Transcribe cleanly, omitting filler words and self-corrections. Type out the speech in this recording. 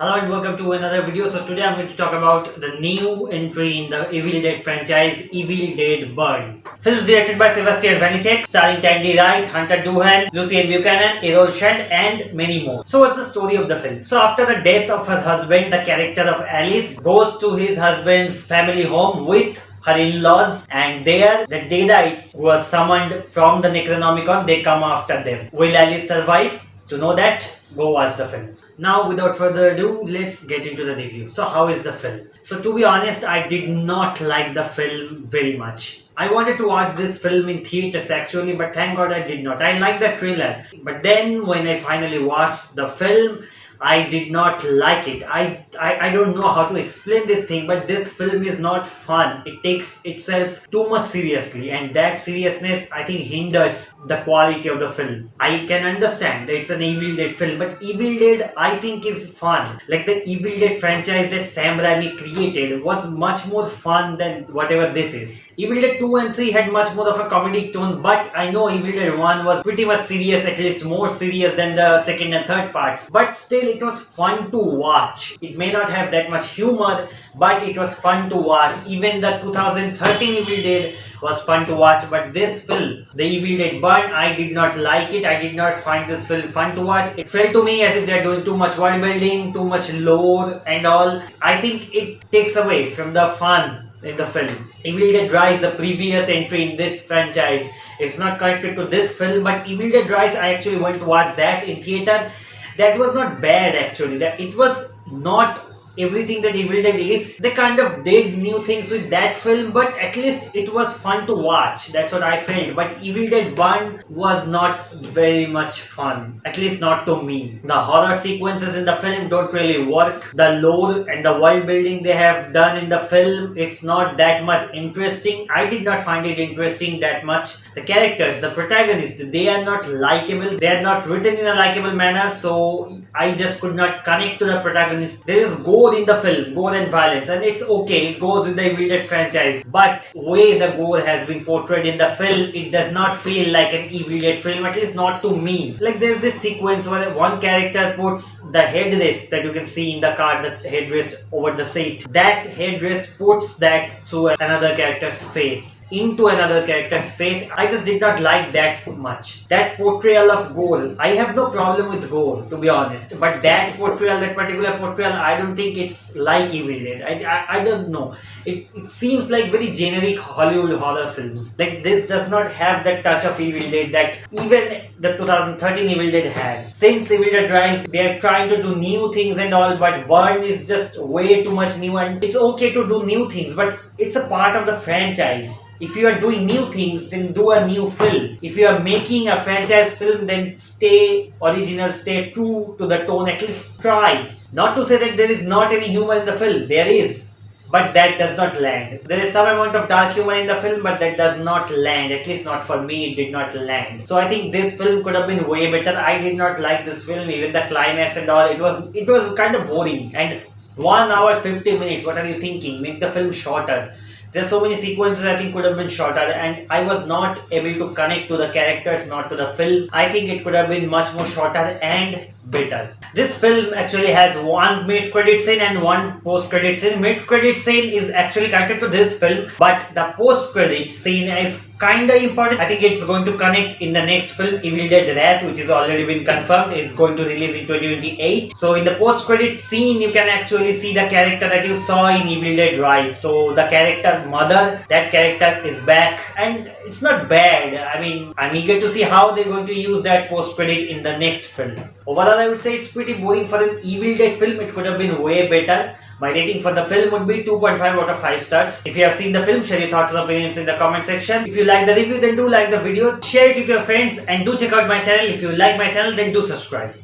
Hello and welcome to another video. So today I'm going to talk about the new entry in the Evil Dead franchise, Evil Dead Burn. Films directed by Sébastien Vaniček, starring Tandi, Wright, Doohan, Luciane, Buchanan, Erroll, and many more. So what's the story of the film? So after the death of her husband, the character of Alice goes to his husband's family home with her in-laws, and there the Deadites who are summoned from the Necronomicon, they come after them. Will Alice survive? To know that, go watch the film. Now without further ado, let's get into the review. So how is the film? So to be honest, I did not like the film very much. I wanted to watch this film in theaters actually, but thank God I did not. I liked the trailer, but then when I finally watched the film, I did not like it. I don't know how to explain this thing, but this film is not fun. It takes itself too much seriously, and that seriousness I think hinders the quality of the film. I can understand that it's an Evil Dead film, but Evil Dead I think is fun. Like the Evil Dead franchise that Sam Raimi created was much more fun than whatever this is. Evil Dead 2 and 3 had much more of a comedic tone, but I know Evil Dead 1 was pretty much serious, at least more serious than the second and third parts. But still, it was fun to watch. It may not have that much humor, but it was fun to watch. Even the 2013 Evil Dead was fun to watch, but this film, the Evil Dead Burn, I did not like it. I did not find this film fun to watch. It felt to me as if they are doing too much world building, too much lore and all. I think it takes away from the fun in the film. Evil Dead Rise, the previous entry in this franchise, it's not connected to this film, but Evil Dead Rise, I actually went to watch that in theater. That was not bad actually. That it was not everything that Evil Dead is. They kind of did new things with that film, but at least it was fun to watch. That's what I felt. But Evil Dead 1 was not very much fun, at least not to me. The horror sequences in the film don't really work. The lore and the world building they have done in the film, it's not that much interesting. I did not find it interesting that much. The characters, the protagonists, they are not likable. They are not written in a likable manner, so I just could not connect to the protagonist. There is gore in the film, gore and violence, and it's okay, it goes with the Evil Dead franchise, but way the gore has been portrayed in the film, it does not feel like an Evil Dead film, at least not to me. Like there's this sequence where one character puts the headrest that you can see in the car, the headrest over the seat. That headrest puts that through another character's face, into another character's face. I just did not like that much. That portrayal of gore, I have no problem with gore to be honest, but that portrayal, that particular portrayal, I don't think it's like Evil Dead. I don't know. It seems like very generic Hollywood horror films. Like this does not have that touch of Evil Dead that even the 2013 Evil Dead had. Since Evil Dead Rise, they are trying to do new things and all, but Burn is just way too much new, and it's okay to do new things, but it's a part of the franchise. If you are doing new things, then do a new film. If you are making a franchise film, then stay original, stay true to the tone, at least try. Not to say that there is not any humor in the film, there is, but that does not land. There is some amount of dark humor in the film, but that does not land, at least not for me, it did not land. So I think this film could have been way better. I did not like this film, even the climax and all, it was kind of boring. And 1 hour 50 minutes, what are you thinking? Make the film shorter. There are so many sequences I think could have been shorter, and I was not able to connect to the characters, not to the film. I think it could have been much more shorter and better. This film actually has one mid-credit scene and one post-credit scene. Mid-credit scene is actually connected to this film, but the post-credit scene is kinda important. I think it's going to connect in the next film, Evil Dead Wrath, which is already been confirmed, is going to release in 2028. So in the post-credit scene, you can actually see the character that you saw in Evil Dead Rise. So the character Mother, that character is back, and it's not bad. I mean, I'm eager to see how they're going to use that post-credit in the next film. Overall, I would say it's pretty boring for an Evil Dead film. It could have been way better. My rating for the film would be 2.5 out of 5 stars. If you have seen the film, share your thoughts and opinions in the comment section. If you like the review, then do like the video, share it with your friends, and do check out my channel. If you like my channel, then do subscribe.